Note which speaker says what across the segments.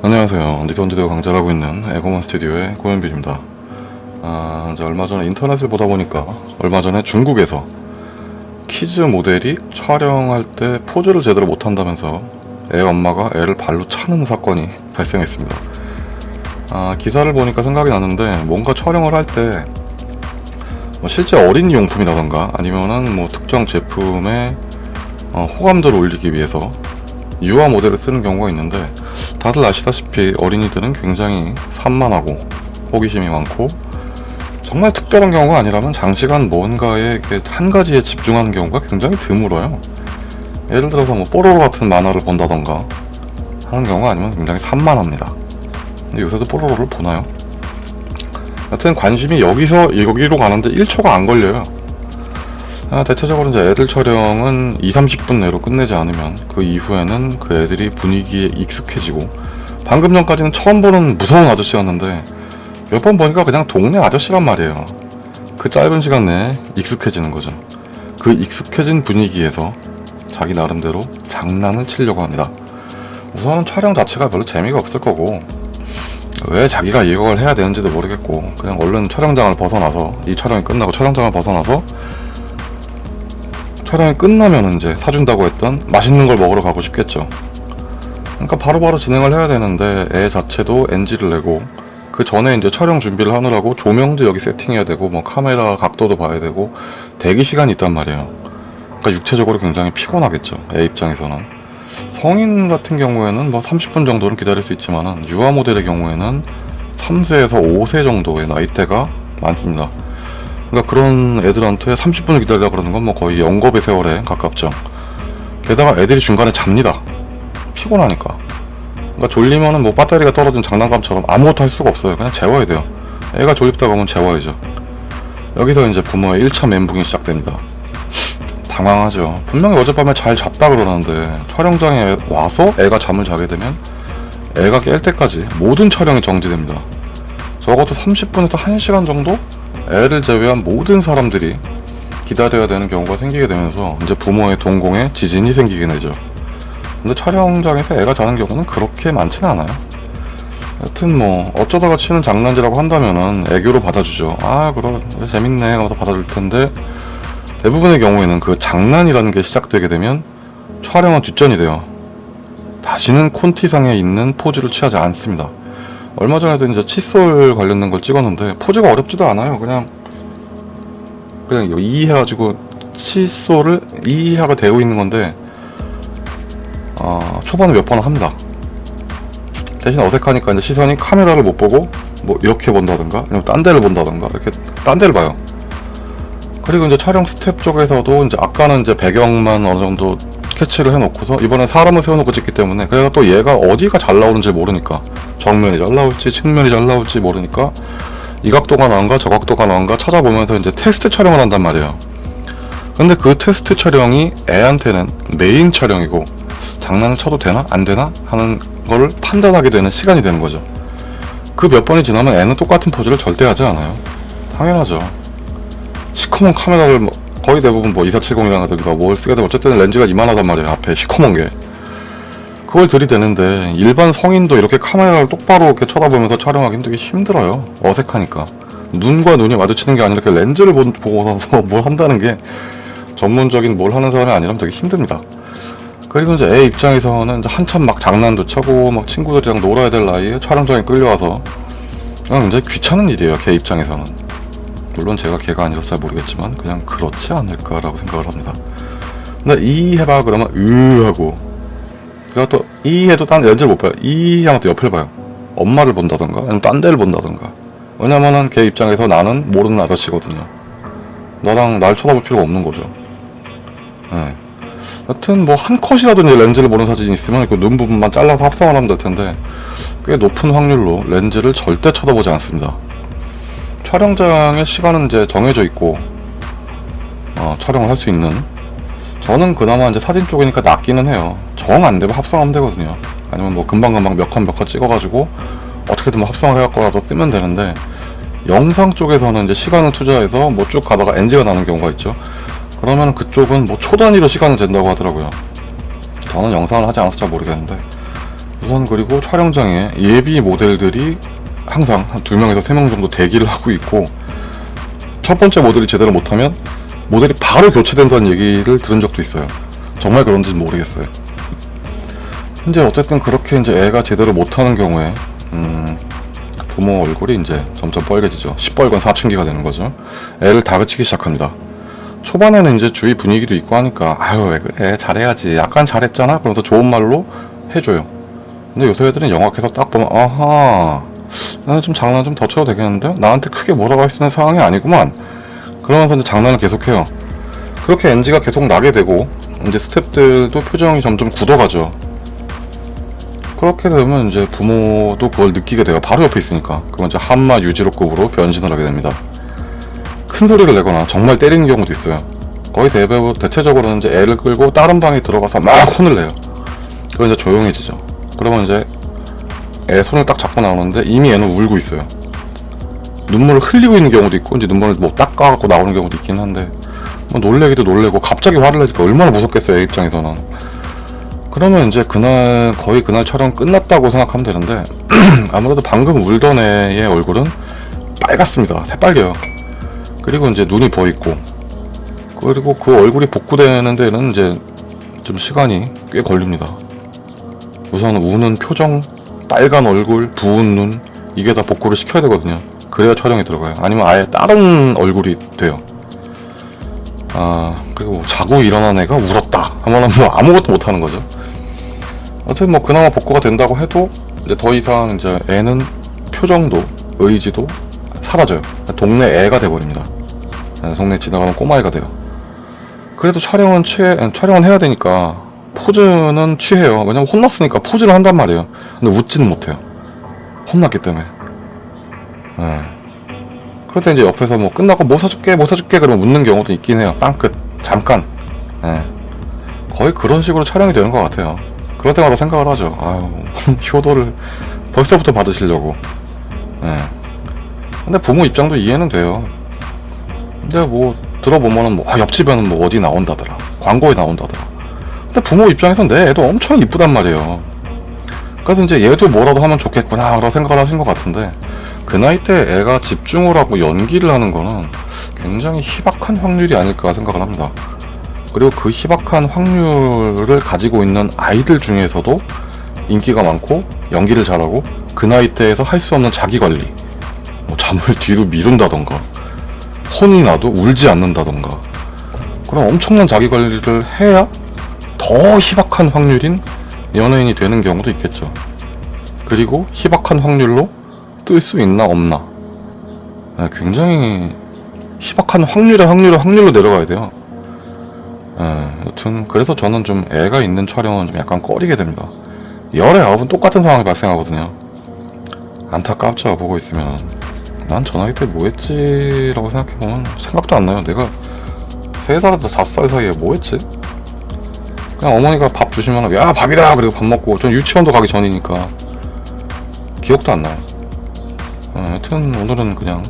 Speaker 1: 안녕하세요. 리선지대가 강좌하고 있는 에고먼 스튜디오의 고현빈입니다. 이제 얼마 전에 인터넷을 보다 보니까 얼마 전에 중국에서 키즈 모델이 촬영할 때 포즈를 제대로 못한다면서 애 엄마가 애를 발로 차는 사건이 발생했습니다. 기사를 보니까 생각이 났는데, 뭔가 촬영을 할 때 실제 어린이 용품이라던가 아니면은 특정 제품의 호감도를 올리기 위해서 유아 모델을 쓰는 경우가 있는데, 다들 아시다시피 어린이들은 굉장히 산만하고 호기심이 많고 정말 특별한 경우가 아니라면 장시간 뭔가에 이렇게 한 가지에 집중하는 경우가 굉장히 드물어요. 예를 들어서 뽀로로 같은 만화를 본다던가 하는 경우가 아니면 굉장히 산만합니다. 근데 요새도 뽀로로를 보나요? 여튼 관심이 여기로 가는데 1초가 안 걸려요. 대체적으로 이제 애들 촬영은 2-30분 내로 끝내지 않으면 그 이후에는 그 애들이 분위기에 익숙해지고, 방금 전까지는 처음 보는 무서운 아저씨였는데 몇 번 보니까 그냥 동네 아저씨란 말이에요. 그 짧은 시간 내에 익숙해지는 거죠. 그 익숙해진 분위기에서 자기 나름대로 장난을 치려고 합니다. 우선은 촬영 자체가 별로 재미가 없을 거고, 왜 자기가 이걸 해야 되는지도 모르겠고, 그냥 얼른 촬영장을 벗어나서, 이 촬영이 끝나고 촬영장을 벗어나서 촬영이 끝나면 이제 사준다고 했던 맛있는 걸 먹으러 가고 싶겠죠. 그러니까 바로바로 진행을 해야 되는데 애 자체도 NG를 내고, 그 전에 이제 촬영 준비를 하느라고 조명도 여기 세팅해야 되고 카메라 각도도 봐야 되고 대기 시간이 있단 말이에요. 그러니까 육체적으로 굉장히 피곤하겠죠, 애 입장에서는. 성인 같은 경우에는 30분 정도는 기다릴 수 있지만 유아 모델의 경우에는 3세에서 5세 정도의 나이대가 많습니다. 그러니까 그런 애들한테 30분을 기다리라 그러는 건 거의 영겁의 세월에 가깝죠. 게다가 애들이 중간에 잡니다. 피곤하니까. 그러니까 졸리면은 배터리가 떨어진 장난감처럼 아무것도 할 수가 없어요. 그냥 재워야 돼요. 애가 졸립다고 하면 재워야죠. 여기서 이제 부모의 1차 멘붕이 시작됩니다. 당황하죠. 분명히 어젯밤에 잘 잤다 그러는데 촬영장에 와서 애가 잠을 자게 되면 애가 깰 때까지 모든 촬영이 정지됩니다. 적어도 30분에서 1시간 정도 애를 제외한 모든 사람들이 기다려야 되는 경우가 생기게 되면서 이제 부모의 동공에 지진이 생기게 되죠. 근데 촬영장에서 애가 자는 경우는 그렇게 많지는 않아요. 여튼 어쩌다가 치는 장난이라고 한다면은 애교로 받아주죠. 그럼 재밌네 하면서 받아줄 텐데, 대부분의 경우에는 그 장난이라는 게 시작되게 되면 촬영은 뒷전이 돼요. 다시는 콘티상에 있는 포즈를 취하지 않습니다. 얼마 전에도 이제 칫솔 관련된 걸 찍었는데 포즈가 어렵지도 않아요. 그냥 이해해가지고 칫솔을 이해하고 대고 있는 건데, 초반에 몇 번은 합니다. 대신 어색하니까 이제 시선이 카메라를 못 보고 이렇게 본다든가 아니면 딴 데를 본다든가 이렇게 딴 데를 봐요. 그리고 이제 촬영 스텝 쪽에서도 이제 아까는 이제 배경만 어느 정도 캐치를 해놓고서 이번엔 사람을 세워놓고 찍기 때문에, 그래서 또 얘가 어디가 잘 나오는지 모르니까, 정면이 잘 나올지 측면이 잘 나올지 모르니까 이 각도가 나은가 저 각도가 나은가 찾아보면서 이제 테스트 촬영을 한단 말이에요. 근데 그 테스트 촬영이 애한테는 메인 촬영이고 장난을 쳐도 되나 안 되나 하는 걸 판단하게 되는 시간이 되는 거죠. 그 몇 번이 지나면 애는 똑같은 포즈를 절대 하지 않아요. 당연하죠. 시커먼 카메라를 거의 대부분 2470이라든가 뭘 쓰게 되면 어쨌든 렌즈가 이만하단 말이에요. 앞에 시커먼 게. 그걸 들이대는데 일반 성인도 이렇게 카메라를 똑바로 이렇게 쳐다보면서 촬영하기 되게 힘들어요. 어색하니까. 눈과 눈이 마주치는 게 아니라 이렇게 렌즈를 보고서 뭘 한다는 게 전문적인 뭘 하는 사람이 아니라면 되게 힘듭니다. 그리고 이제 애 입장에서는 이제 한참 장난도 쳐고 친구들이랑 놀아야 될 나이에 촬영장에 끌려와서 굉장히 귀찮은 일이에요, 걔 입장에서는. 물론 제가 걔가 아니라서 잘 모르겠지만 그냥 그렇지 않을까라고 생각을 합니다. 근데 해봐 그러면 하고, 그리고 또 해도 딴 렌즈를 못 봐요. 하면 또 옆을 봐요. 엄마를 본다던가 아니면 딴 데를 본다던가. 왜냐면은 걔 입장에서 나는 모르는 아저씨거든요. 너랑 날 쳐다볼 필요가 없는 거죠. 네. 여튼 한 컷이라도 이제 렌즈를 보는 사진이 있으면 그 눈 부분만 잘라서 합성을 하면 될 텐데, 꽤 높은 확률로 렌즈를 절대 쳐다보지 않습니다. 촬영장의 시간은 이제 정해져 있고 촬영을 할 수 있는, 저는 그나마 이제 사진 쪽이니까 낫기는 해요. 정 안 되면 합성하면 되거든요. 아니면 금방금방 몇 컷 찍어가지고 어떻게든 합성을 해갖고라도 쓰면 되는데, 영상 쪽에서는 이제 시간을 투자해서 쭉 가다가 NG가 나는 경우가 있죠. 그러면 그쪽은 초 단위로 시간을 잰다고 하더라고요. 저는 영상을 하지 않아서 잘 모르겠는데, 우선 그리고 촬영장에 예비 모델들이 항상 한 2명에서 3명 정도 대기를 하고 있고, 첫 번째 모델이 제대로 못하면 모델이 바로 교체된다는 얘기를 들은 적도 있어요. 정말 그런지는 모르겠어요. 이제 어쨌든 그렇게 이제 애가 제대로 못하는 경우에 부모 얼굴이 이제 점점 빨개지죠. 시뻘건 사춘기가 되는 거죠. 애를 다그치기 시작합니다. 초반에는 이제 주위 분위기도 있고 하니까 아유 왜 그래 잘해야지 약간 잘했잖아 그러면서 좋은 말로 해줘요. 근데 요새 애들은 영화에서 딱 보면 아하 나 좀 장난 좀 더 쳐도 되겠는데 나한테 크게 뭐라고 할 수 있는 상황이 아니구만 그러면서 이제 장난을 계속해요. 그렇게 NG가 계속 나게 되고 이제 스태프들도 표정이 점점 굳어가죠. 그렇게 되면 이제 부모도 그걸 느끼게 돼요. 바로 옆에 있으니까. 그건 이제 한마 유지로급으로 변신을 하게 됩니다. 큰 소리를 내거나 정말 때리는 경우도 있어요. 거의 대체적으로는 이제 애를 끌고 다른 방에 들어가서 막 혼을 내요. 그럼 이제 조용해지죠. 그러면 이제 애 손을 딱 잡고 나오는데 이미 애는 울고 있어요. 눈물을 흘리고 있는 경우도 있고 이제 눈물을 뭐 닦아갖고 나오는 경우도 있긴 한데 뭐 놀래기도 놀래고 갑자기 화를 내니까 얼마나 무섭겠어요 애 입장에서는. 그러면 이제 거의 그날 촬영 끝났다고 생각하면 되는데 아무래도 방금 울던 애의 얼굴은 빨갛습니다. 새빨개요. 그리고 이제 눈이 부어있고 그리고 그 얼굴이 복구되는 데는 이제 좀 시간이 꽤 걸립니다. 우선 우는 표정, 빨간 얼굴, 부은 눈 이게 다 복구를 시켜야 되거든요. 그래야 촬영이 들어가요. 아니면 아예 다른 얼굴이 돼요. 그리고 뭐 자고 일어난 애가 울었다 하면은 뭐 아무것도 못하는 거죠. 어쨌든 뭐 그나마 복구가 된다고 해도 이제 더 이상 이제 애는 표정도 의지도 사라져요. 동네 애가 돼버립니다. 동네 지나가는 꼬마애가 돼요. 그래도 촬영은 해야 되니까 포즈는 취해요. 왜냐면 혼났으니까 포즈를 한단 말이에요. 근데 웃지는 못해요. 혼났기 때문에. 그럴 때 이제 옆에서 뭐 끝나고 뭐 사줄게 그러면 웃는 경우도 있긴 해요. 땅끝 잠깐. 거의 그런 식으로 촬영이 되는 것 같아요. 그럴 때마다 생각을 하죠. 아유 효도를 벌써부터 받으시려고. 근데 부모 입장도 이해는 돼요. 근데 뭐 들어보면은 뭐 옆집에는 뭐 어디 나온다더라, 광고에 나온다더라. 근데 부모 입장에선 내 애도 엄청 이쁘단 말이에요. 그래서 이제 얘도 뭐라도 하면 좋겠구나 라고 생각을 하신 것 같은데 그 나이 때 애가 집중을 하고 연기를 하는 거는 굉장히 희박한 확률이 아닐까 생각을 합니다. 그리고 그 희박한 확률을 가지고 있는 아이들 중에서도 인기가 많고 연기를 잘하고 그 나이 때에서 할 수 없는 자기관리, 뭐 잠을 뒤로 미룬다던가 혼이 나도 울지 않는다던가 그런 엄청난 자기관리를 해야 더 희박한 확률인 연예인이 되는 경우도 있겠죠. 그리고 희박한 확률로 뜰 수 있나 없나 굉장히 희박한 확률로 내려가야 돼요. 여튼 그래서 저는 좀 애가 있는 촬영은 좀 약간 꺼리게 됩니다. 열에 아홉은 똑같은 상황이 발생하거든요. 안타깝죠. 보고 있으면 난 저 나이 때 뭐했지 라고 생각해보면 생각도 안 나요. 내가 3살에서 5살 사이에 뭐했지? 그냥 어머니가 밥 주시면 야 밥이다 그리고 밥 먹고 전 유치원도 가기 전이니까 기억도 안 나요. 하여튼 오늘은 그냥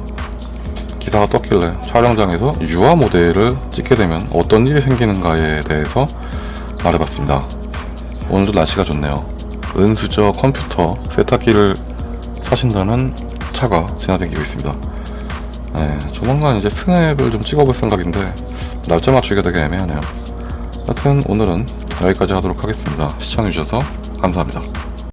Speaker 1: 기사가 떴길래 촬영장에서 유아 모델을 찍게 되면 어떤 일이 생기는가에 대해서 말해봤습니다. 오늘도 날씨가 좋네요. 은수저 컴퓨터 세탁기를 사신다는 차가 지나다니고 있습니다. 조만간 이제 스냅을 좀 찍어볼 생각인데 날짜 맞추기가 되게 애매하네요. 하여튼 오늘은 여기까지 하도록 하겠습니다. 시청해주셔서 감사합니다.